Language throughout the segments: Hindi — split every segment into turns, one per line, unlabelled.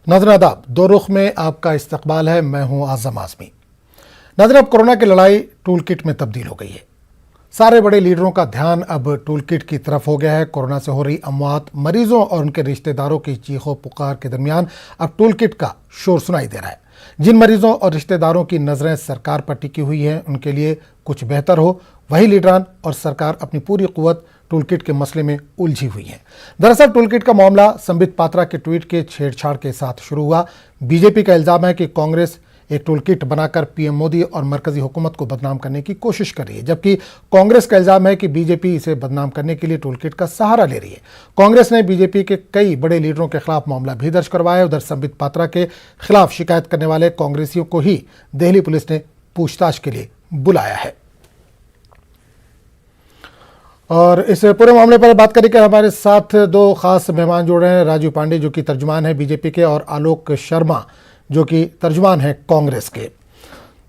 नाज़रीन आदाब, दो रुख में आपका इस्तकबाल है। मैं हूं आज़म आज़मी। नाज़रीन, अब कोरोना की लड़ाई टूल किट में तब्दील हो गई है। सारे बड़े लीडरों का ध्यान अब टूल किट की तरफ हो गया है। कोरोना से हो रही अमवात, मरीजों और उनके रिश्तेदारों की चीखों पुकार के दरमियान अब टूल किट का शोर सुनाई दे रहा है। जिन मरीजों और रिश्तेदारों की नज़रें सरकार पर टिकी हुई हैं, उनके लिए कुछ बेहतर हो, वही लीडरान और सरकार अपनी पूरी कुव्वत टूल किट के मसले में उलझी हुई है। दरअसल टूल किट का मामला संबित पात्रा के ट्वीट के छेड़छाड़ के साथ शुरू हुआ। बीजेपी का इल्जाम है कि कांग्रेस एक टूल किट बनाकर पीएम मोदी और मरकजी हुकूमत को बदनाम करने की कोशिश कर रही है, जबकि कांग्रेस का इल्जाम है कि बीजेपी इसे बदनाम करने के लिए टूल किट का सहारा ले रही है। कांग्रेस ने बीजेपी के कई बड़े लीडरों के खिलाफ मामला भी दर्ज करवाया है। उधर संबित पात्रा के खिलाफ शिकायत करने वाले कांग्रेसियों को ही दिल्ली पुलिस ने पूछताछ के लिए बुलाया है। और इस पूरे मामले पर बात करेंगे। हमारे साथ दो खास मेहमान जुड़ रहे हैं। राजीव पांडे, जो कि तर्जुमान है बीजेपी के, और आलोक शर्मा, जो कि तर्जुमान है कांग्रेस के।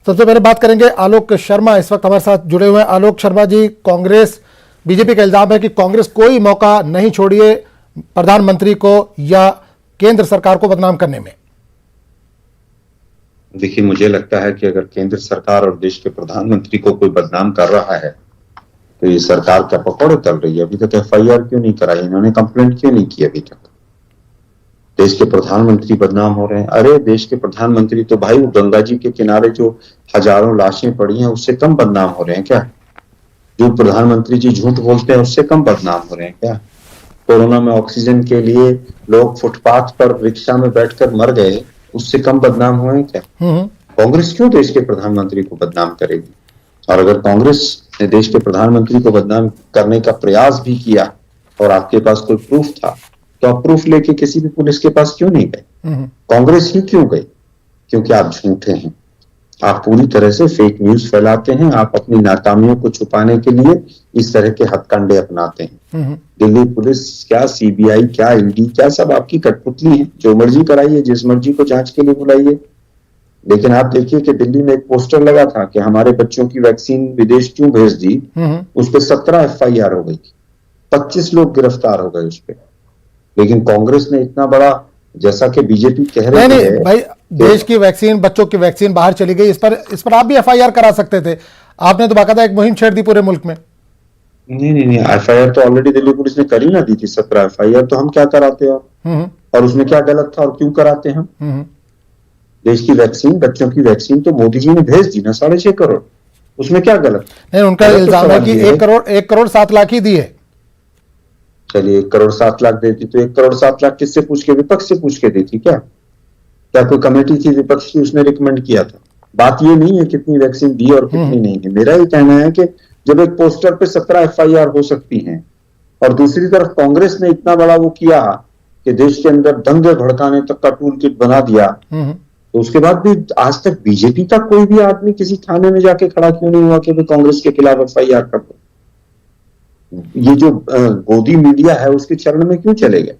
सबसे पहले बात करेंगे आलोक शर्मा, इस वक्त हमारे साथ जुड़े हुए हैं। आलोक शर्मा जी, कांग्रेस, बीजेपी का इल्जाम है कि कांग्रेस कोई मौका नहीं छोड़िए प्रधानमंत्री को या केंद्र सरकार को बदनाम करने में।
देखिए, मुझे लगता है कि अगर केंद्र सरकार और देश के प्रधानमंत्री को कोई बदनाम कर रहा है तो ये सरकार क्या पकौड़े तल रही है? अभी तक एफआईआर क्यों नहीं कराई? इन्होंने कंप्लेंट क्यों नहीं की अभी तक? देश के प्रधानमंत्री बदनाम हो रहे हैं। अरे देश के प्रधानमंत्री तो भाई वो गंगा जी के किनारे जो हजारों लाशें पड़ी हैं उससे कम बदनाम हो रहे हैं क्या? जो प्रधानमंत्री जी झूठ बोलते हैं उससे कम बदनाम हो रहे हैं क्या? कोरोना में ऑक्सीजन के लिए लोग फुटपाथ पर रिक्शा में बैठकर मर गए, उससे कम बदनाम हुए हैं क्या? कांग्रेस क्यों देश के प्रधानमंत्री को बदनाम करेगी? और अगर कांग्रेस ने देश के प्रधानमंत्री को बदनाम करने का प्रयास भी किया और आपके पास कोई प्रूफ था, तो आप प्रूफ लेके किसी भी पुलिस के पास क्यों नहीं गए? कांग्रेस ही क्यों गई? क्योंकि आप झूठे हैं। आप पूरी तरह से फेक न्यूज फैलाते हैं। आप अपनी नाकामियों को छुपाने के लिए इस तरह के हथकंडे अपनाते हैं। दिल्ली पुलिस क्या, सीबीआई क्या, ईडी क्या, सब आपकी कठपुतली है। जो मर्जी कराइए, जिस मर्जी को जांच के लिए बुलाइए। लेकिन आप देखिए कि दिल्ली में एक पोस्टर लगा था कि हमारे बच्चों की वैक्सीन विदेश क्यों भेज दी, उस पर 17 एफआईआर हो गई, 25 लोग गिरफ्तार हो गए उस पर। लेकिन कांग्रेस ने इतना बड़ा, जैसा कि बीजेपी कह रही है,
नहीं भाई, देश की वैक्सीन, बच्चों की वैक्सीन बाहर चली गई, इस पर आप भी एफआईआर करा सकते थे। आपने तो बाकायदा एक मुहिम छेड़ दी पूरे मुल्क में।
नहीं, एफआईआर तो ऑलरेडी दिल्ली पुलिस ने कर ही ना दी थी। 17 एफआईआर तो हम क्या कराते हैं? और उसमें क्या गलत था और क्यों कराते हम? देश की वैक्सीन, बच्चों की वैक्सीन तो मोदी जी ने भेज दी ना, 6.5 करोड़। उसमें क्या गलत?
नहीं, उनका इल्जाम है कि 1 करोड़ 7 लाख ही दिए।
चलिए 1 करोड़ 7 लाख देती तो 1 करोड़ 7 लाख किससे पूछ के? विपक्ष से पूछ के देती क्या? क्या कोई कमेटी थी विपक्ष की, उसने रिकमेंड किया था? बात ये नहीं है कितनी वैक्सीन दी और कितनी नहीं है। मेरा ये कहना है कि जब एक पोस्टर पे 17 एफआईआर हो सकती हैं और दूसरी तरफ कांग्रेस ने इतना बड़ा वो किया कि देश के अंदर दंगे भड़काने तक का टूल किट बना दिया, तो उसके बाद भी आज तक बीजेपी का कोई भी आदमी किसी थाने में जाके खड़ा क्यों नहीं हुआ कि भाई कांग्रेस के खिलाफ एफआईआर कर दो? ये जो गोदी मीडिया है उसके चरण में क्यों चले गए?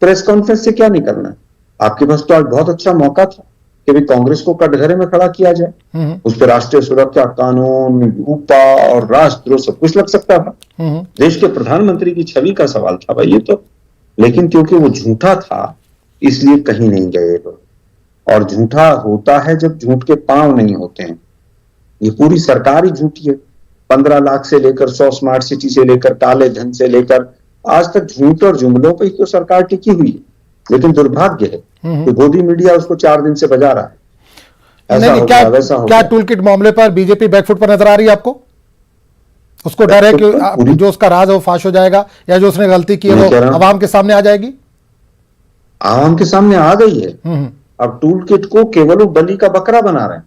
प्रेस कॉन्फ्रेंस से क्या निकलना है? आपके पास तो आज बहुत अच्छा मौका था कि भाई कांग्रेस को कटघरे में खड़ा किया जाए। उस पर राष्ट्रीय सुरक्षा कानून, यूपा और राष्ट्रद्रोह सब कुछ लग सकता था। देश के प्रधानमंत्री की छवि का सवाल था भाई ये तो। लेकिन क्योंकि वो झूठा था इसलिए कहीं नहीं गए लोग। और झूठा होता है जब झूठ के पांव नहीं होते हैं। ये पूरी सरकार ही झूठी है। 15 लाख से लेकर 100 स्मार्ट सिटी से लेकर काले धन से लेकर आज तक झूठ और जुमलों पर ही तो सरकार टिकी हुई है। लेकिन दुर्भाग्य है कि गोदी मीडिया उसको 4 दिन से बजा रहा है।
नहीं, क्या टूल किट मामले पर बीजेपी बैकफुट पर नजर आ रही है आपको? उसको डर है कि जो उसका राज है वो फाश हो जाएगा, या जो उसने गलती की है वो आवाम के सामने आ जाएगी?
आवाम के सामने आ गई है। अब टूल किट को केवल बलि का बकरा बना रहे हैं।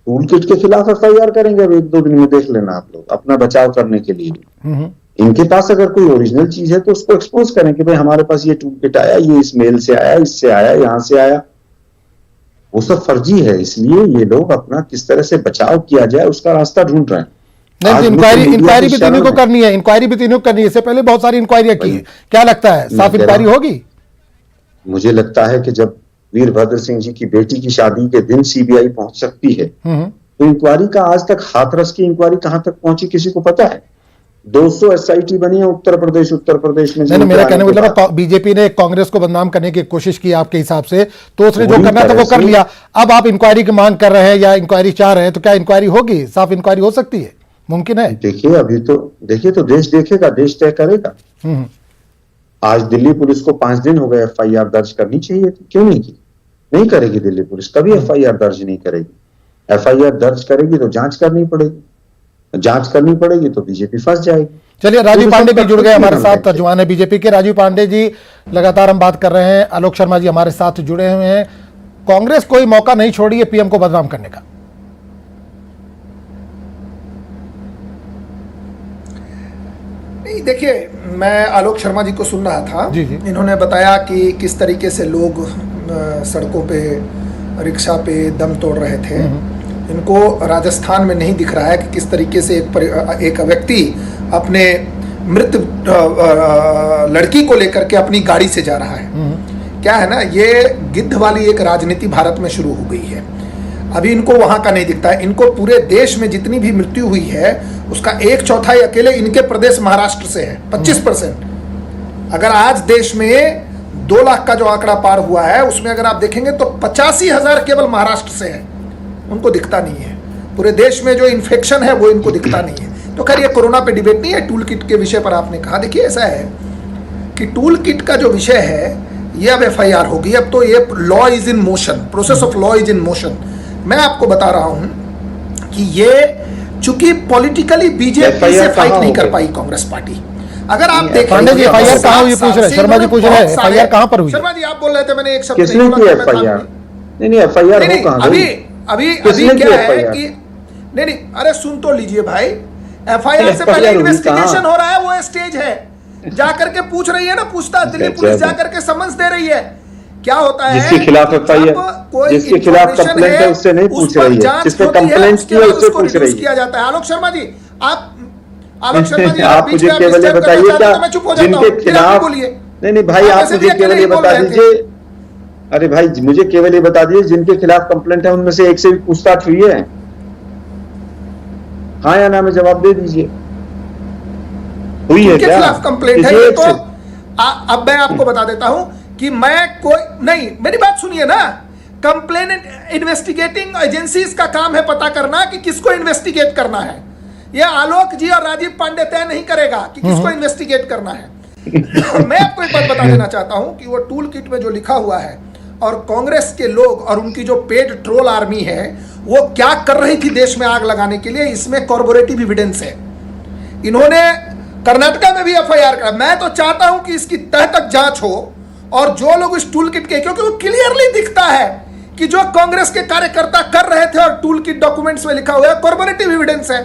टूल किट के खिलाफ एफआईआर करेंगे अब 1-2 दिन में, देख लेना आप लोग, अपना बचाव करने के लिए। इनके पास अगर कोई ओरिजिनल चीज है तो उसको एक्सपोज करें कि भाई हमारे पास ये टूल किट आया, ये इस मेल से आया, इससे आया, यहां से आया। वो सब फर्जी है। इसलिए ये लोग अपना किस तरह से बचाव किया जाए उसका रास्ता ढूंढ रहे हैं।
इंक्वायरी भी तीनों को करनी है। इंक्वायरी भी तीनों को करनी है। इससे पहले बहुत सारी इंक्वायरियां की है। क्या लगता है, साफ इंक्वायरी होगी?
मुझे लगता है कि जब वीरभद्र सिंह जी की बेटी की शादी के दिन सीबीआई पहुंच सकती है, तो इंक्वायरी का आज तक हाथरस की इंक्वायरी कहां तक पहुंची किसी को पता है? 200 SIT बनी है उत्तर प्रदेश में।
नहीं, मेरा कहने मतलब बीजेपी ने कांग्रेस को बदनाम करने की कोशिश की आपके हिसाब से, तो उसने जो करना था वो कर लिया। अब आप इंक्वायरी की मांग कर रहे हैं या इंक्वायरी चाह रहे हैं, तो क्या इंक्वायरी होगी? साफ इंक्वायरी हो सकती है, मुमकिन है?
देखिए अभी तो तो देश देखेगा, देश तय करेगा। आज दिल्ली पुलिस को 5 दिन हो गए FIR दर्ज करनी चाहिए थी, क्यों नहीं की? नहीं करेगी दिल्ली पुलिस, कभी FIR दर्ज नहीं करेगी। FIR दर्ज करेगी तो जांच करनी पड़ेगी, तो बीजेपी फंस जाएगी।
चलिए, राजीव पांडे भी जुड़ गए हमारे साथ, तर्जुमान है बीजेपी के। राजीव पांडे जी, लगातार हम बात कर रहे हैं, आलोक शर्मा जी हमारे साथ जुड़े हुए हैं। कांग्रेस कोई मौका नहीं छोड़ी है PM को बदनाम करने का।
नहीं, देखिए, मैं आलोक शर्मा जी को सुन रहा था।
जी जी।
इन्होंने बताया कि किस तरीके से लोग सड़कों पे, रिक्शा पे दम तोड़ रहे थे। इनको राजस्थान में नहीं दिख रहा है कि किस तरीके से एक व्यक्ति अपने मृत लड़की को लेकर के अपनी गाड़ी से जा रहा है। क्या है ना, ये गिद्ध वाली एक राजनीति भारत में शुरू हो गई है। अभी इनको वहां का नहीं दिखता है। इनको पूरे देश में जितनी भी मृत्यु हुई है उसका 1/4 अकेले इनके प्रदेश महाराष्ट्र से है, 25%। अगर आज देश में 2 लाख का जो आंकड़ा पार हुआ है, उसमें अगर आप देखेंगे तो 85,000 केवल महाराष्ट्र से है। उनको दिखता नहीं है। पूरे देश में जो इन्फेक्शन है वो इनको दिखता नहीं है। तो खैर, ये कोरोना पे डिबेट नहीं है, टूल किट के विषय पर आपने कहा। देखिए, ऐसा है कि टूल किट का जो विषय है ये अब FIR होगी। अब तो ये law is in motion, process of law is in motion. मैं आपको बता रहा हूं कि ये चूंकि पॉलिटिकली बीजेपी से फाइट नहीं कर पाई कांग्रेस पार्टी। अगर आप देखें,
पांडे जी FIR कहां हुई पूछ रहे हैं, शर्मा जी पूछ रहे हैं FIR कहां पर हुई?
शर्मा जी आप बोल रहे थे, मैंने एक शब्द
किसने की FIR? नहीं, FIR हो कहां?
अभी क्या है कि नहीं, अरे सुन तो लीजिए भाई। FIR से पहले इन्वेस्टिगेशन हो रहा है, वो स्टेज है। जाकर के पूछ रही है ना, पूछता दिल्ली पुलिस जाकर के समन्स दे रही है। क्या होता है,
जिसके खिलाफ FIR, जिसके खिलाफ कंप्लेंट है उससे नहीं पूछ रही है, जिसने कंप्लेंट किया उससे पूछ रही है।
किया जाता है। आलोक शर्मा जी आप
मुझे केवल ये बताइए क्या जिनके खिलाफ, नहीं भाई, आप मुझे केवल ये बता दीजिए, अरे भाई मुझे केवल ये बता दीजिए जिनके खिलाफ कंप्लेंट है उनमें से एक से भी पूछताछ हुई है? हाँ या ना में जवाब दे दीजिए, हुई है क्या?
खिलाफ कंप्लेंट है तो अब मैं आपको बता देता हूं कि मैं कोई नहीं, मेरी बात सुनिए ना। कंप्लेनेंट इन्वेस्टिगेटिंग एजेंसीज का काम है पता करना कि किसको इन्वेस्टिगेट करना है। यह आलोक जी और राजीव पांडे तय नहीं करेगा कि किसको इन्वेस्टिगेट करना है। मैं आपको एक बात बता देना चाहता हूं कि वो टूल किट में जो लिखा हुआ है और कांग्रेस के लोग और उनकी जो पेड ट्रोल आर्मी है वो क्या कर रही थी देश में आग लगाने के लिए, इसमें कॉर्पोरेटिव एविडेंस है। इन्होंने कर्नाटका में भी FIR करा। मैं तो चाहता हूं कि इसकी तह तक जांच हो और जो लोग इस टूल किट के, क्योंकि वो क्लियरली दिखता है कि जो कांग्रेस के कार्यकर्ता कर रहे थे और टूल किट डॉक्यूमेंट्स में लिखा हुआ है, कॉर्पोरेटिव एविडेंस है।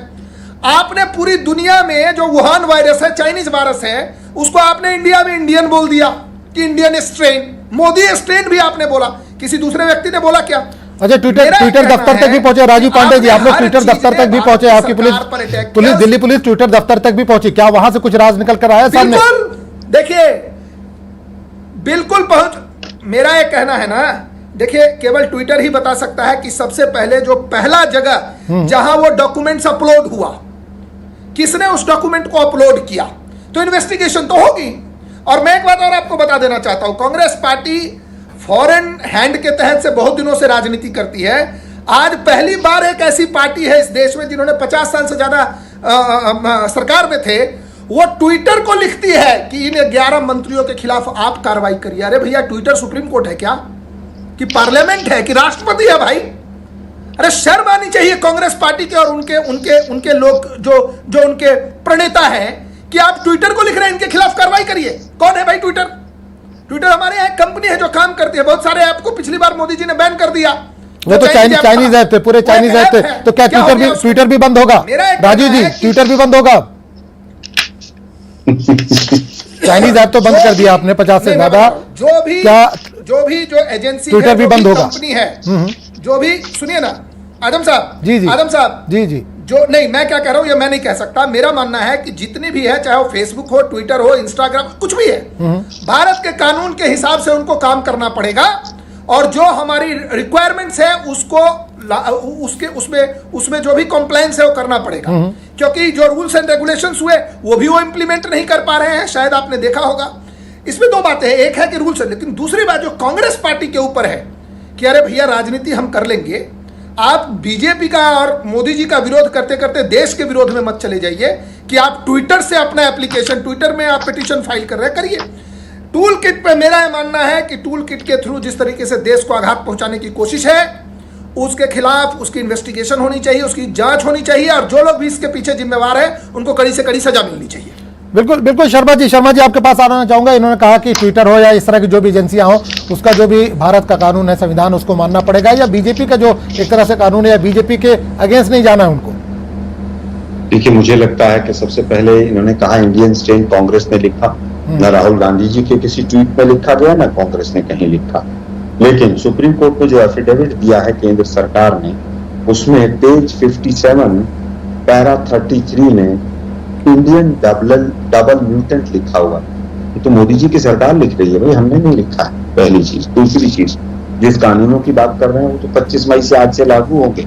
आपने पूरी दुनिया में जो वुहान वायरस है, चाइनीज वायरस है, उसको आपने इंडिया में इंडियन बोल दिया कि इंडियन स्ट्रेन। मोदी स्ट्रेन भी आपने बोला, किसी दूसरे व्यक्ति ने बोला क्या?
अच्छा, ट्विटर दफ्तर तक भी पहुंचे राजीव पांडे जी, आप लोग ट्विटर दफ्तर तक भी पहुंचे, आपकी पुलिस दिल्ली पुलिस ट्विटर दफ्तर तक भी पहुंची, क्या वहां से कुछ राज निकल कर आया सामने?
देखिए, बिल्कुल पहुंच। मेरा ये कहना है ना, देखिए, केवल ट्विटर ही बता सकता है कि सबसे पहले जो पहला जगह जहां वो डॉक्यूमेंट्स अपलोड हुआ, किसने उस डॉक्यूमेंट को अपलोड किया, तो इन्वेस्टिगेशन तो होगी। और मैं एक बात और आपको बता देना चाहता हूं, कांग्रेस पार्टी फॉरेन हैंड के तहत से बहुत दिनों से राजनीति करती है। आज पहली बार एक ऐसी पार्टी है इस देश में जिन्होंने 50 साल से ज्यादा सरकार में थे, वो ट्विटर को लिखती है कि इन 11 मंत्रियों के खिलाफ आप कार्रवाई करिए। अरे भैया, ट्विटर सुप्रीम कोर्ट है क्या, कि पार्लियामेंट है, कि राष्ट्रपति है भाई? अरे शर्म आनी चाहिए कांग्रेस पार्टी के और उनके लोग जो उनके प्रणेता हैं कि आप ट्विटर को लिख रहे हैं इनके खिलाफ कार्रवाई करिए। कौन है भाई ट्विटर? ट्विटर हमारे यहाँ एक कंपनी है जो काम करती है। बहुत सारे ऐप को पिछली बार मोदी जी ने बैन कर दिया।
वो तो चाइनीज ऐप थे, पूरे चाइनीज ऐप थे। तो क्या ट्विटर भी बंद होगा? राजू जी, ट्विटर भी बंद होगा? चाइनीज ऐप तो बंद कर दिया आपने 50 से ज्यादा।
जो एजेंसी
ट्विटर भी बंद होगा,
कंपनी है, जो भी, सुनिए ना आदम साहब,
जी
आदम साहब,
जी,
जो नहीं, मैं क्या कह रहा हूं ये मैं नहीं कह सकता। मेरा मानना है कि जितनी भी है, चाहे वो फेसबुक हो, ट्विटर हो, इंस्टाग्राम, कुछ भी है, भारत के कानून के हिसाब से उनको काम करना पड़ेगा और जो हमारी रिक्वायरमेंट्स है उसको उसके उसमें उसमें जो भी कॉम्प्लायंस है वो करना पड़ेगा, क्योंकि जो रूल्स एंड रेगुलेशंस हुए वो भी वो इंप्लीमेंट नहीं कर पा रहे हैं, शायद आपने देखा होगा। इसमें दो बातें हैं, एक है कि रूल्स, लेकिन दूसरी बात जो कांग्रेस पार्टी के ऊपर है कि अरे भैया राजनीति हम कर लेंगे, आप बीजेपी का और मोदी जी का विरोध करते करते देश के विरोध में मत चले जाइए कि आप ट्विटर से अपना एप्लीकेशन, ट्विटर में आप पिटीशन फाइल कर रहे हैं, करिए। टूल किट पे मेरा यह मानना है कि टूल किट के थ्रू जिस तरीके से देश को आघात पहुंचाने की कोशिश है, उसके खिलाफ उसकी इन्वेस्टिगेशन होनी चाहिए, उसकी जांच होनी चाहिए, और जो लोग भी इसके पीछे जिम्मेवार है उनको कड़ी से कड़ी सजा मिलनी चाहिए।
बिल्कुल बिल्कुल। शर्मा जी आपके पास आना चाहूंगा। इन्होंने कहा कि ट्विटर हो या इस तरह की जो भी एजेंसियां हो, उसका जो भी भारत का कानून है, संविधान, उसको मानना पड़ेगा, या बीजेपी का जो एक तरह से कानून है, या बीजेपी के अगेंस्ट नहीं जाना है उनको?
देखिए, मुझे लगता है कि सबसे पहले इन्होंने कहा इंडियन स्टेट कांग्रेस ने लिखा, न राहुल गांधी जी के किसी ट्वीट में लिखा गया, न कांग्रेस ने कहीं लिखा। लेकिन सुप्रीम कोर्ट में जो एफिडेविट दिया है केंद्र सरकार ने, उसमें पेज 57 पैरा 33 में इंडियन डबल म्यूटेंट लिखा हुआ है। तो मोदी जी की सरकार लिख रही है भाई, हमने नहीं लिखा है, पहली चीज। दूसरी चीज, जिस कानूनों की बात कर रहे हैं वो तो 25 मई से आज से लागू होंगे,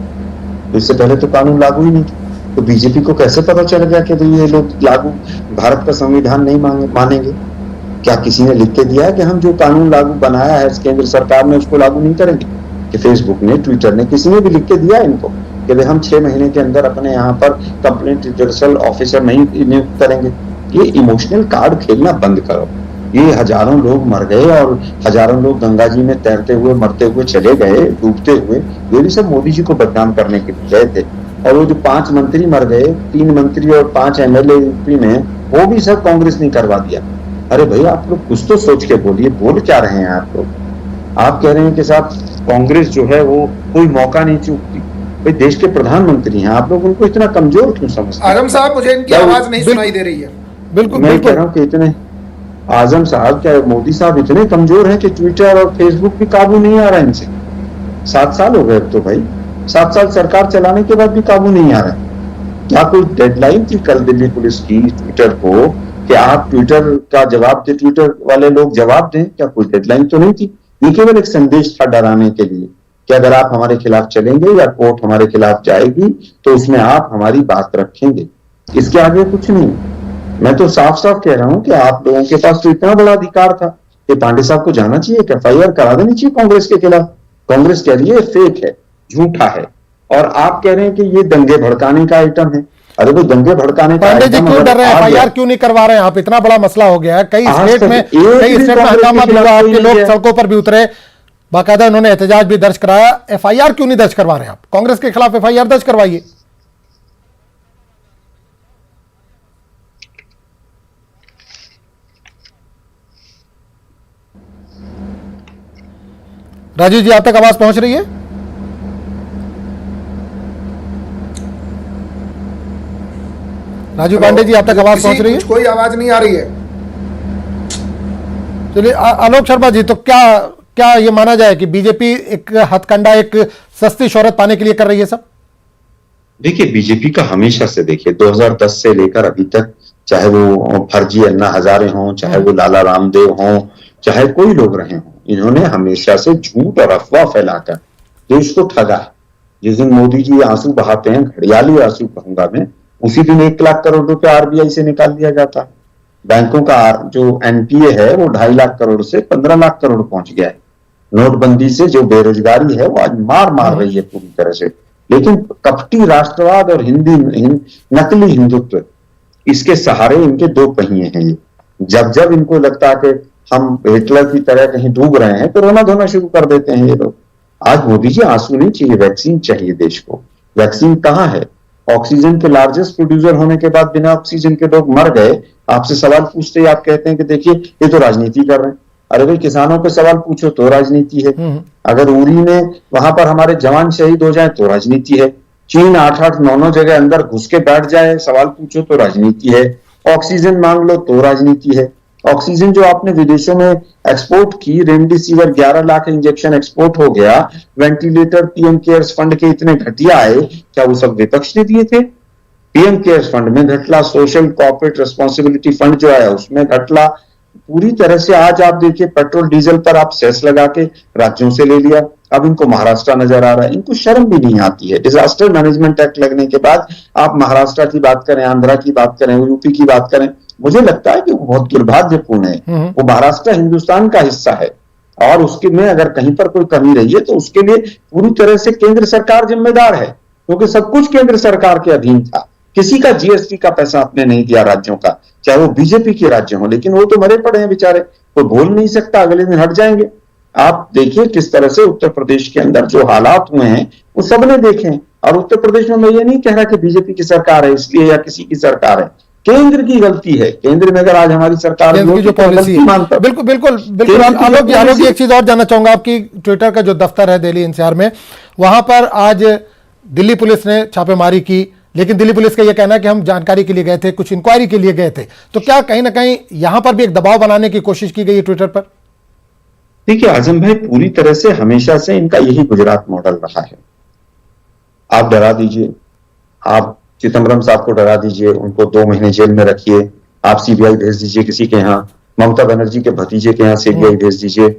इससे पहले तो कानून लागू ही नहीं थे। तो बीजेपी को कैसे पता चल गया कि भाई ये लोग लागू भारत का संविधान नहीं मानेंगे? क्या किसी ने लिख के दिया है कि हम जो कानून लागू बनाया है केंद्र सरकार ने उसको लागू नहीं करेंगे? कि फेसबुक ने, ट्विटर ने, किसी ने भी लिख के दिया इनको कि भाई हम 6 महीने के अंदर अपने यहाँ पर कंप्लेंट रिजर्सल ऑफिसर नहीं नियुक्त करेंगे? ये इमोशनल कार्ड खेलना बंद करो। ये हजारों लोग मर गए और हजारों लोग गंगा जी में तैरते हुए, मरते हुए चले गए, डूबते हुए, ये भी सब मोदी जी को बदनाम करने के लिए गए थे। और वो जो 5 मंत्री मर गए, 3 मंत्री और 5 एमएलए यूपी में, वो भी सब कांग्रेस ने करवा दिया। अरे भाई, आप लोग कुछ तो सोच के बोलिए, बोल क्या रहे हैं आप लोग? आप कह रहे हैं कि साहब कांग्रेस जो है वो कोई मौका नहीं चूकती। भाई देश के प्रधानमंत्री हैं, आप लोग उनको इतना कमजोर क्यों समझते हैं?
आजम साहब, मुझे इनकी आवाज नहीं सुनाई दे रही है।
बिल्कुल,
मैं कह रहा हूँ कि इतने आजम साहब, क्या मोदी साहब इतने कमजोर हैं कि ट्विटर और फेसबुक भी काबू नहीं आ रहा है इनसे? 7 साल हो गए अब तो भाई, 7 साल सरकार चलाने के बाद भी काबू नहीं आ रहा है। क्या कोई डेडलाइन थी कल दिल्ली पुलिस की ट्विटर को कि आप ट्विटर का जवाब दें, ट्विटर वाले लोग जवाब दें? क्या कोई डेडलाइन तो नहीं थी? ये केवल एक संदेश था डराने के लिए कि अगर आप हमारे खिलाफ चलेंगे या कोर्ट हमारे खिलाफ जाएगी तो उसमें आप हमारी बात रखेंगे। इसके आगे कुछ नहीं। मैं तो साफ साफ कह रहा हूं कि आप लोगों के पास तो इतना बड़ा अधिकार था कि पांडे साहब को जाना चाहिए, FIR करा देनी चाहिए कांग्रेस के खिलाफ। कांग्रेस कह रही है फेक है, झूठा है, और आप कह रहे हैं कि ये दंगे भड़काने का आइटम है। अरे वो दंगे भड़काने का
पांडे जी क्यों डर रहे हैं? FIR क्यों नहीं करवा रहे हैं आप? इतना बड़ा मसला हो गया है, कई स्टेट में हंगामा भी हुआ, आपके लोग सड़कों पर भी उतरे, बाकायदा उन्होंने एहतजाज भी दर्ज कराया। FIR क्यों नहीं दर्ज करवा रहे हैं आप? कांग्रेस के खिलाफ FIR दर्ज करवाइए। राजीव जी, आप तक आवाज पहुंच रही है? राजीव पांडे जी, आप तक आवाज पहुंच रही है?
कोई आवाज नहीं आ रही है।
चलिए, आलोक शर्मा जी, तो क्या ये माना जाए कि बीजेपी एक हथकंडा, एक सस्ती शोहरत पाने के लिए कर रही है सब?
देखिए, बीजेपी का हमेशा से, देखिए 2010 से लेकर अभी तक, चाहे वो फर्जी अन्ना हजारे हों, चाहे वो लाला रामदेव हों, चाहे कोई लोग रहे हों, इन्होंने हमेशा से झूठ और अफवाह फैलाकर देश को ठगा है। जिस दिन मोदी जी आंसू बहाते हैं, घड़ियाली आंसू कहूंगा मैं, उसी दिन 1 लाख करोड़ रुपया RBI से निकाल दिया जाता है। बैंकों का जो NPA है वो 2.5 लाख करोड़ से 15 लाख करोड़ पहुंच गया है। नोटबंदी से जो बेरोजगारी है वो आज मार रही है पूरी तरह से। लेकिन कपटी राष्ट्रवाद और नकली हिंदुत्व, इसके सहारे इनके 2 पहिए हैं। ये जब इनको लगता है कि हम हिटलर की तरह कहीं डूब रहे हैं तो रोना धोना शुरू कर देते हैं ये लोग। आज मोदी जी आंसू नहीं चाहिए, वैक्सीन चाहिए देश को। वैक्सीन कहाँ है? ऑक्सीजन के लार्जेस्ट प्रोड्यूसर होने के बाद बिना ऑक्सीजन के लोग मर गए। आपसे सवाल पूछते ही आप कहते हैं कि देखिए ये तो राजनीति कर रहे हैं। अरे भाई, किसानों पे सवाल पूछो तो राजनीति है। अगर उरी में वहां पर हमारे जवान शहीद हो जाए तो राजनीति है। चीन 8-8, 9-9 जगह अंदर घुस के बैठ जाए, सवाल पूछो तो राजनीति है। ऑक्सीजन मांग लो तो राजनीति है। ऑक्सीजन जो आपने विदेशों में एक्सपोर्ट की, रेमडेसिविर 11 लाख इंजेक्शन एक्सपोर्ट हो गया, वेंटिलेटर पीएम केयर्स फंड के इतने घटिया आए, क्या वो सब विपक्ष ने दिए थे? पीएम केयर्स फंड में घटला, सोशल कॉर्पोरेट रिस्पॉन्सिबिलिटी फंड जो आया उसमें घटला, पूरी तरह से। आज आप देखिए पेट्रोल डीजल पर आप सेस लगा के राज्यों से ले लिया। अब इनको महाराष्ट्र नजर आ रहा है। इनको शर्म भी नहीं आती है। डिजास्टर मैनेजमेंट एक्ट लगने के बाद आप महाराष्ट्र की बात करें, आंध्रा की बात करें, यूपी की बात करें, मुझे लगता है कि वो बहुत दुर्भाग्यपूर्ण है। वो महाराष्ट्र हिंदुस्तान का हिस्सा है और उसके में अगर कहीं पर कोई कमी रही है तो उसके लिए पूरी तरह से केंद्र सरकार जिम्मेदार है, क्योंकि सब कुछ केंद्र सरकार के अधीन था। किसी का जीएसटी का पैसा आपने नहीं दिया राज्यों का, चाहे वो बीजेपी के राज्य हो, लेकिन वो तो मरे पड़े हैं बेचारे, कोई बोल नहीं सकता, अगले दिन हट जाएंगे। आप देखिए किस तरह से उत्तर प्रदेश के अंदर जो हालात हुए हैं वो सबने देखे हैं। और उत्तर प्रदेश में मैं ये नहीं कह रहा कि बीजेपी की सरकार है इसलिए या किसी की सरकार है, केंद्र की गलती है। केंद्र में अगर आज हमारी सरकार
की जो पॉलिसी है, बिल्कुल बिल्कुल बिल्कुल। आलोक, एक चीज और जानना चाहूंगा, आपकी ट्विटर का जो दफ्तर है दिल्ली एनसीआर में, वहां पर आज दिल्ली पुलिस ने छापेमारी की, लेकिन दिल्ली पुलिस का यह कहना है कि हम जानकारी के लिए गए थे, कुछ इंक्वायरी के लिए गए थे। तो क्या कहीं ना कहीं यहां पर भी एक दबाव बनाने की कोशिश की गई है ट्विटर पर?
देखिए आजम भाई, पूरी तरह से हमेशा से इनका यही गुजरात मॉडल रहा है। आप डरा दीजिए, आप चिदम्बरम साहब को डरा दीजिए, उनको 2 महीने जेल में रखिए, आप सीबीआई भेज दीजिए किसी के यहाँ, ममता बनर्जी के भतीजे के यहाँ सीबीआई भेज दीजिए।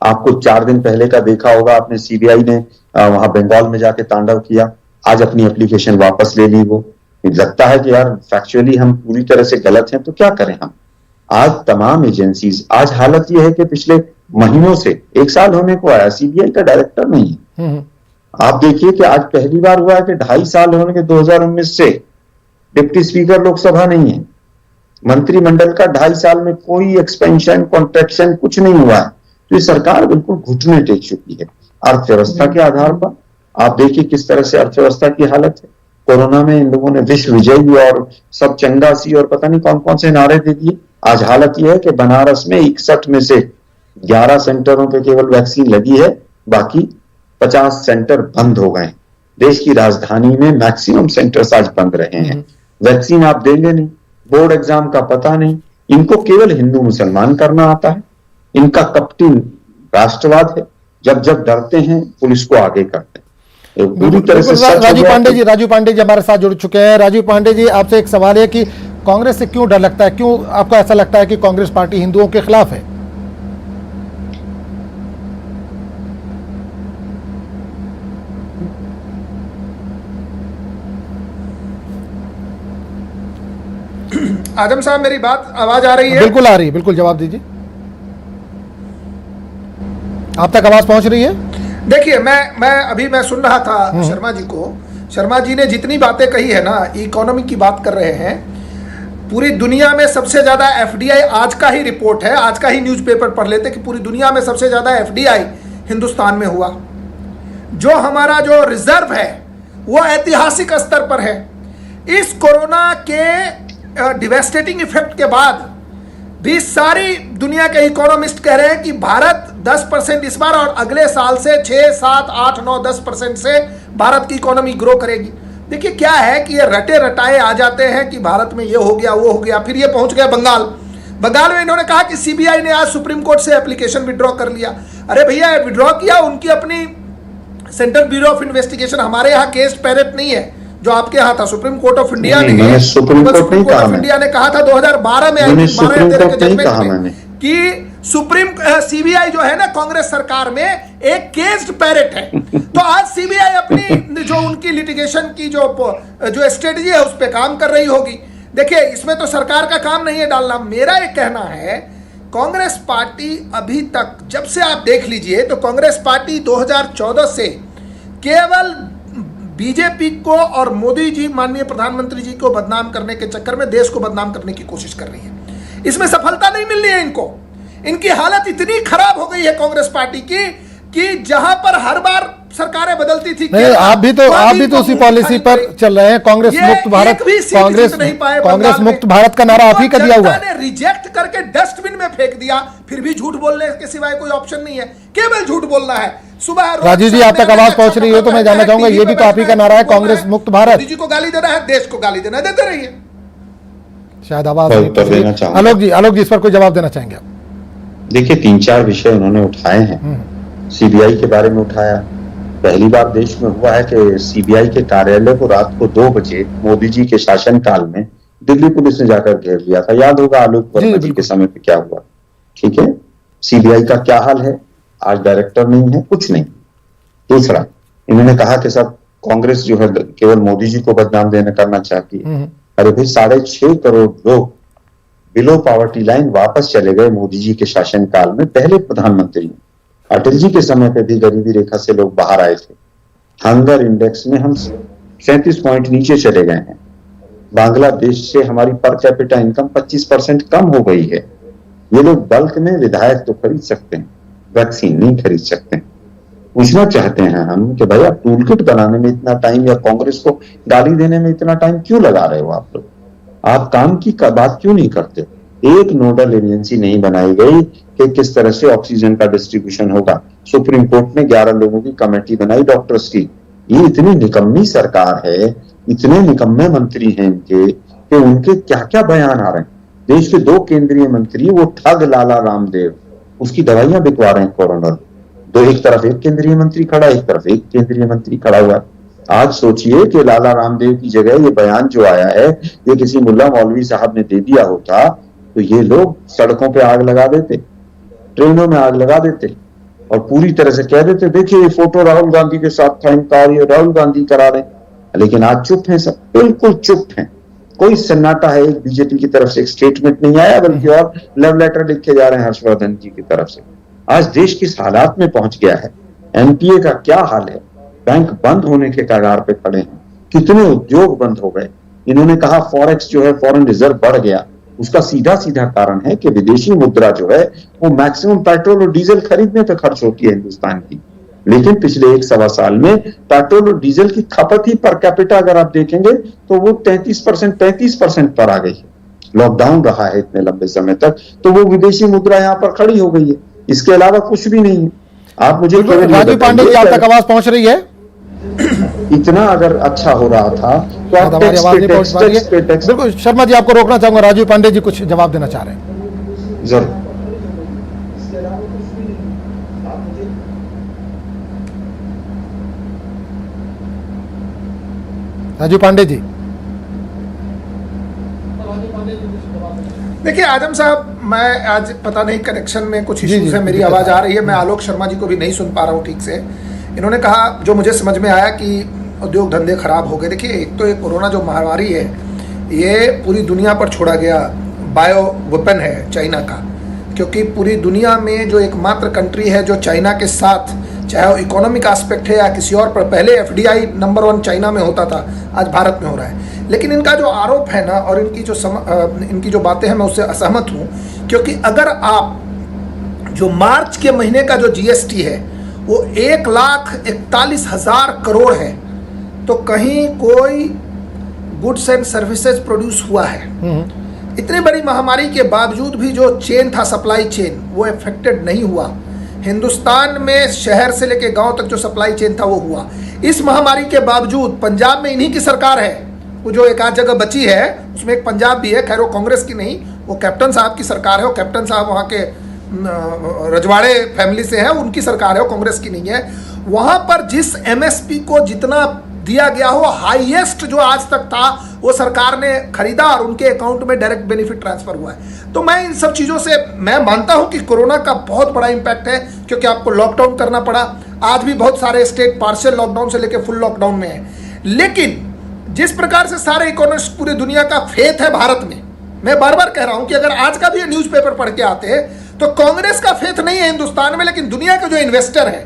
आपको 4 दिन पहले का देखा होगा आपने, सीबीआई ने वहां बंगाल में जाके तांडव किया, आज अपनी एप्लीकेशन वापस ले ली। वो लगता है कि यार फैक्चुअली हम पूरी तरह से गलत हैं, तो क्या करें हम। आज तमाम एजेंसीज, आज हालत यह है कि पिछले महीनों से 1 साल होने को आया, सीबीआई का डायरेक्टर नहीं है। आप देखिए कि आज पहली बार हुआ है कि 2.5 साल होने के 2019 से डिप्टी स्पीकर लोकसभा नहीं है, मंत्रिमंडल का 2.5 साल में कोई एक्सपेंशन कॉन्ट्रैक्शन कुछ नहीं हुआ है। तो ये सरकार बिल्कुल घुटने टेक चुकी है। अर्थव्यवस्था के आधार पर आप देखिए किस तरह से अर्थव्यवस्था की हालत है। कोरोना में इन लोगों ने विश्व विजयी और सब चंगासी और पता नहीं कौन कौन से नारे दे दिए। आज हालत यह है कि बनारस में 61 में से 11 सेंटरों पे केवल वैक्सीन लगी है, बाकी 50 सेंटर बंद हो गए। देश की राजधानी में मैक्सिमम सेंटर्स आज बंद रहे हैं। वैक्सीन आप देंगे नहीं, बोर्ड एग्जाम का पता नहीं, इनको केवल हिंदू मुसलमान करना आता है। इनका कपटी राष्ट्रवाद है, जब जब डरते हैं पुलिस को आगे करते हैं। पूरी तरह से
राजू पांडे जी हमारे साथ जुड़ चुके हैं। राजू पांडे जी, आपसे एक सवाल है कि कांग्रेस से क्यों डर लगता है, क्यों आपको ऐसा लगता है कि कांग्रेस पार्टी हिंदुओं के खिलाफ है?
आजम साहब, मेरी बात आवाज आ रही है?
बिल्कुल आ रही है, बिल्कुल जवाब दीजिए। आप तक आवाज पहुंच रही है?
देखिए, मैं सुन रहा था शर्मा जी को। शर्मा जी ने जितनी बातें कही है ना, इकोनॉमी की बात कर रहे हैं। पूरी दुनिया में सबसे ज्यादा एफडीआई, आज का ही रिपोर्ट है, आज का ही न्यूज़पेपर पढ़ लेते कि पूरी दुनिया में सबसे ज्यादा एफडीआई हिंदुस्तान में हुआ। जो हमारा जो रिजर्व है वो ऐतिहासिक स्तर पर है। इस कोरोना के डिवेस्टेटिंग इफेक्ट के बाद भी सारी दुनिया के इकोनॉमिस्ट कह रहे हैं कि भारत 10% इस बार और अगले साल से 6, 7, 8, 9, 10% से भारत की इकोनॉमी ग्रो करेगी। देखिए क्या है कि ये रटे रटाए आ जाते हैं कि भारत में ये हो गया, वो हो गया, फिर ये पहुंच गया बंगाल में इन्होंने कहा कि सीबीआई ने आज सुप्रीम कोर्ट से एप्लीकेशन विड्रॉ कर लिया। अरे भैया, विड्रॉ किया, उनकी अपनी सेंट्रल ब्यूरो ऑफ इन्वेस्टिगेशन, हमारे यहाँ केस पैरेट नहीं है जो आपके यहाँ था। सुप्रीम कोर्ट ऑफ इंडिया ने, सुप्रीम कोर्ट ऑफ इंडिया ने कहा था 2012 में कि सुप्रीम सीबीआई जो है ना कांग्रेस सरकार में एक केस्ड पैरेट है। तो आज सीबीआई अपनी जो उनकी लिटिगेशन की जो स्ट्रेटजी है उस पर काम कर रही होगी। देखिए, इसमें तो सरकार का काम नहीं है डालना। मेरा एक कहना है, कांग्रेस पार्टी अभी तक, जब से आप देख लीजिए तो कांग्रेस पार्टी 2014 से केवल बीजेपी को और मोदी जी, माननीय प्रधानमंत्री जी को बदनाम करने के चक्कर में देश को बदनाम करने की कोशिश कर रही है। इसमें सफलता नहीं मिल रही है इनको। इनकी हालत इतनी खराब हो गई है कांग्रेस पार्टी की कि जहां पर हर बार सरकारें बदलती थी।
नहीं, आप भी तो उसी पॉलिसी पर चल रहे हैं। कांग्रेस मुक्त भारत, कांग्रेस मुक्त भारत का नारा आप ही का दिया हुआ है।
रिजेक्ट करके डस्टबिन में फेंक दिया, फिर भी झूठ बोलने के सिवाय कोई ऑप्शन नहीं है, केवल झूठ बोलना है। सुबह
राजीव जी, आप तक आवाज पहुंच रही है तो मैं जानना चाहूंगा, ये भी तो आप ही का नारा है, कांग्रेस मुक्त भारत।
जी को गाली देना है, देश को गाली देना, देते रहिए।
शायद आवाज आलोक जी इस पर कोई जवाब देना चाहेंगे आप?
देखिए, 3-4 विषय उन्होंने उठाए हैं। सीबीआई के बारे में उठाया। पहली बार देश में हुआ है कि सीबीआई के कार्यालय को रात को 2 बजे मोदी जी के शासनकाल में दिल्ली पुलिस ने जाकर घेर लिया था। याद होगा आलोक वर्मा जी के समय पे क्या हुआ। ठीक है, सीबीआई का क्या हाल है, आज डायरेक्टर नहीं है, कुछ नहीं। दूसरा, इन्होंने कहा कि सब कांग्रेस जो है केवल मोदी जी को बदनाम देने करना चाहती है। अरे भाई 6.5 करोड़ लोग बिलो पॉवर्टी लाइन वापस चले गए मोदी जी के शासनकाल में, पहले प्रधानमंत्री। अटल जी के समय पे भी गरीबी रेखा से लोग बाहर आए थे। हंगर इंडेक्स में हम 37 पॉइंट नीचे चले गए हैं। बांग्लादेश से हमारी पर कैपिटा इनकम 25% कम हो गई है। ये लोग बल्क में विधायक तो खरीद सकते हैं, वैक्सीन नहीं खरीद सकते। पूछना चाहते हैं हम कि भाई आप टूल किट बनाने में इतना टाइम या कांग्रेस को गाली देने में इतना टाइम क्यों लगा रहे हो आप लोग? आप काम की बात क्यों नहीं करते? एक नोडल एजेंसी नहीं बनाई गई कि किस तरह से ऑक्सीजन का डिस्ट्रीब्यूशन होगा। सुप्रीम कोर्ट ने 11 लोगों की कमेटी बनाई डॉक्टर्स की। ये इतनी निकम्मी सरकार है, इतने निकम्मे मंत्री हैं इनके, कि उनके क्या क्या बयान आ रहे हैं। देश के 2 केंद्रीय मंत्री, वो ठग लाला रामदेव, उसकी दवाइयां बिकवा रहे हैं कोरोना। तो एक तरफ एक केंद्रीय मंत्री खड़ा, एक तरफ एक केंद्रीय मंत्री खड़ा हुआ है। आज सोचिए कि लाला रामदेव की जगह ये बयान जो आया है, ये किसी मुल्ला मौलवी साहब ने दे दिया होता तो ये लोग सड़कों पे आग लगा देते, ट्रेनों में आग लगा देते और पूरी तरह से कह देते देखिए ये फोटो राहुल गांधी के साथ था, इनकार ये राहुल गांधी करा रहे। लेकिन आज चुप है सब, बिल्कुल चुप है। कोई सन्नाटा है, एक बीजेपी की तरफ से एक स्टेटमेंट नहीं आया, बल्कि और लव लेटर लिखे जा रहे हैं हर्षवर्धन जी की तरफ से। आज देश किस हालात में पहुंच गया है, एनपीए का क्या हाल है, बैंक बंद होने के कगार पे खड़े हैं, कितने उद्योग बंद हो गए। इन्होंने कहा फॉरेक्स जो है फॉरेन रिजर्व बढ़ गया, उसका सीधा सीधा कारण है कि विदेशी मुद्रा जो है वो मैक्सिमम पेट्रोल और डीजल खरीदने पे खर्च होती है हिंदुस्तान की। लेकिन पिछले 1-1.25 साल में पेट्रोल और डीजल की खपत ही पर कैपिटा अगर आप देखेंगे तो वो 33% पर आ गई है। लॉकडाउन रहा है इतने लंबे समय तक, तो वो विदेशी मुद्रा यहाँ पर खड़ी हो गई है। इसके अलावा कुछ भी नहीं है। आप मुझे
राजीव पांडे जी, आप तक आवाज पहुंच रही है?
इतना अगर अच्छा हो रहा था तो आप
हमारी आवाज नहीं पहुंच पा रही है। बिल्कुल शर्मा जी, आपको रोकना चाहूंगा, राजीव पांडे जी कुछ जवाब देना चाह रहे हैं।
जरूर।
राजीव पांडे जी।
देखिए आजम साहब, मैं आज पता नहीं कनेक्शन में कुछ इश्यूज है, मेरी आवाज़ आ रही है, मैं आलोक शर्मा जी को भी नहीं सुन पा रहा हूँ ठीक से। इन्होंने कहा, जो मुझे समझ में आया कि उद्योग धंधे खराब हो गए। देखिए एक तो ये कोरोना जो महामारी है, ये पूरी दुनिया पर छोड़ा गया बायो वेपन है चाइना का, क्योंकि पूरी दुनिया में जो एकमात्र कंट्री है जो चाइना के साथ, चाहे वो इकोनॉमिक एस्पेक्ट है या किसी और पर, पहले एफडीआई नंबर 1 चाइना में होता था, आज भारत में हो रहा है। लेकिन इनका जो आरोप है ना, और इनकी जो बातें हैं, मैं उससे असहमत हूँ। क्योंकि अगर आप जो मार्च के महीने का जो जीएसटी है वो 1,41,000 करोड़ है, तो कहीं कोई गुड्स एंड सर्विसेज प्रोड्यूस हुआ है। इतनी बड़ी महामारी के बावजूद भी जो चेन था, सप्लाई चेन, वो अफेक्टेड नहीं हुआ। हिंदुस्तान में शहर से लेके गांव तक जो सप्लाई चेन था वो हुआ। इस महामारी के बावजूद पंजाब में इन्हीं की सरकार है, वो जो एक आध जगह बची है उसमें एक पंजाब भी है, खैर वो कांग्रेस की नहीं, वो कैप्टन साहब की सरकार है। वो कैप्टन साहब वहाँ के रजवाड़े फैमिली से है, उनकी सरकार है, वो कांग्रेस की नहीं है। वहाँ पर जिस एमएसपी को जितना दिया गया हो, हाईएस्ट जो आज तक था, वो सरकार ने खरीदा और उनके अकाउंट में डायरेक्ट बेनिफिट ट्रांसफर हुआ है। तो मैं इन सब चीज़ों से मैं मानता हूं कि कोरोना का बहुत बड़ा इंपैक्ट है, क्योंकि आपको लॉकडाउन करना पड़ा। आज भी बहुत सारे स्टेट पार्शियल लॉकडाउन से लेकर फुल लॉकडाउन में है। लेकिन जिस प्रकार से सारे इकोनॉमिस्ट पूरी दुनिया का फेथ है भारत में, मैं बार बार कह रहा हूं कि अगर आज का भी ये न्यूज़पेपर पढ़ के आते हैं तो कांग्रेस का फेथ नहीं है हिंदुस्तान में, लेकिन दुनिया के जो इन्वेस्टर है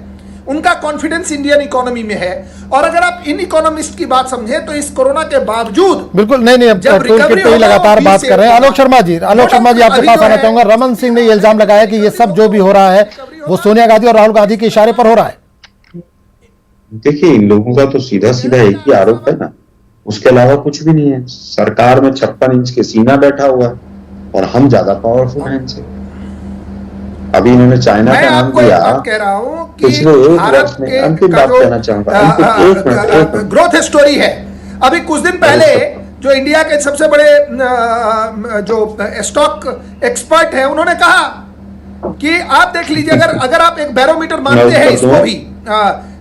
उनका कॉन्फिडेंस इंडियन इकोनॉमी में है। और अगर आप इन इकोनॉमिस्ट की बात समझे तो इस कोरोना के बावजूद
बिल्कुल नहीं अब टूलकिट पे ही लगातार बात कर रहे हैं। आलोक शर्मा जी आपके पास आना चाहूंगा। रमन सिंह ने ये इल्जाम लगाया कि ये सब जो भी हो रहा है वो सोनिया गांधी और राहुल गांधी के इशारे पर हो रहा है।
देखिए इन लोगों का तो सीधा सीधा एक ही आरोप है ना, उसके अलावा कुछ भी नहीं है। सरकार में 56 इंच के सीना बैठा हुआ है और हम ज्यादा पावरफुल हैं इनसे। अभी इन्होंने चाइना का नाम दिया,
कह रहा हूं कि
पिछले 1 वर्ष में, अंतिम बात कहना चाहूंगा,
ग्रोथ स्टोरी है। अभी कुछ दिन पहले जो इंडिया के सबसे बड़े जो स्टॉक एक्सपर्ट हैं, उन्होंने कहा कि आप देख लीजिए, अगर आप एक बैरोमीटर मानते हैं इसको भी,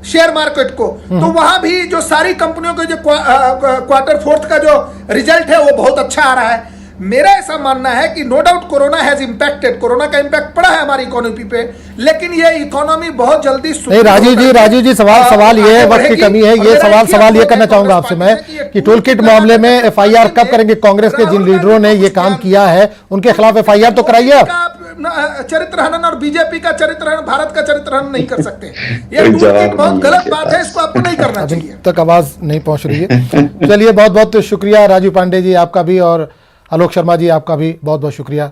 शेयर मार्केट को, तो वहां भी जो सारी कंपनियों के जो क्वार्टर 4 का जो रिजल्ट है वो बहुत अच्छा आ रहा है। मेरा ऐसा मानना है कि no doubt corona has impacted, corona का इम्पैक्ट पड़ा है हमारी इकोनॉमी पे, लेकिन ये इकोनॉमी बहुत जल्दी
नहीं राजीव जी सवाल ये है, वक्त की कमी है, ये सवाल ये करना चाहूंगा आपसे मैं कि टूल किट मामले में एफआईआर कब करेंगे? कांग्रेस के जिन लीडरों ने ये काम किया है उनके खिलाफ एफआईआर तो कराइए आप।
चरित्र हनन और बीजेपी का चरित्र हनन, भारत का चरित्र हनन नहीं कर सकते। ये टूल किट बहुत गलत बात है, इसको आपको नहीं करना चाहिए।
तक आवाज नहीं पहुंच रही है। चलिए बहुत बहुत शुक्रिया राजीव पांडे जी आपका भी, और आलोक शर्मा जी आपका भी बहुत बहुत शुक्रिया।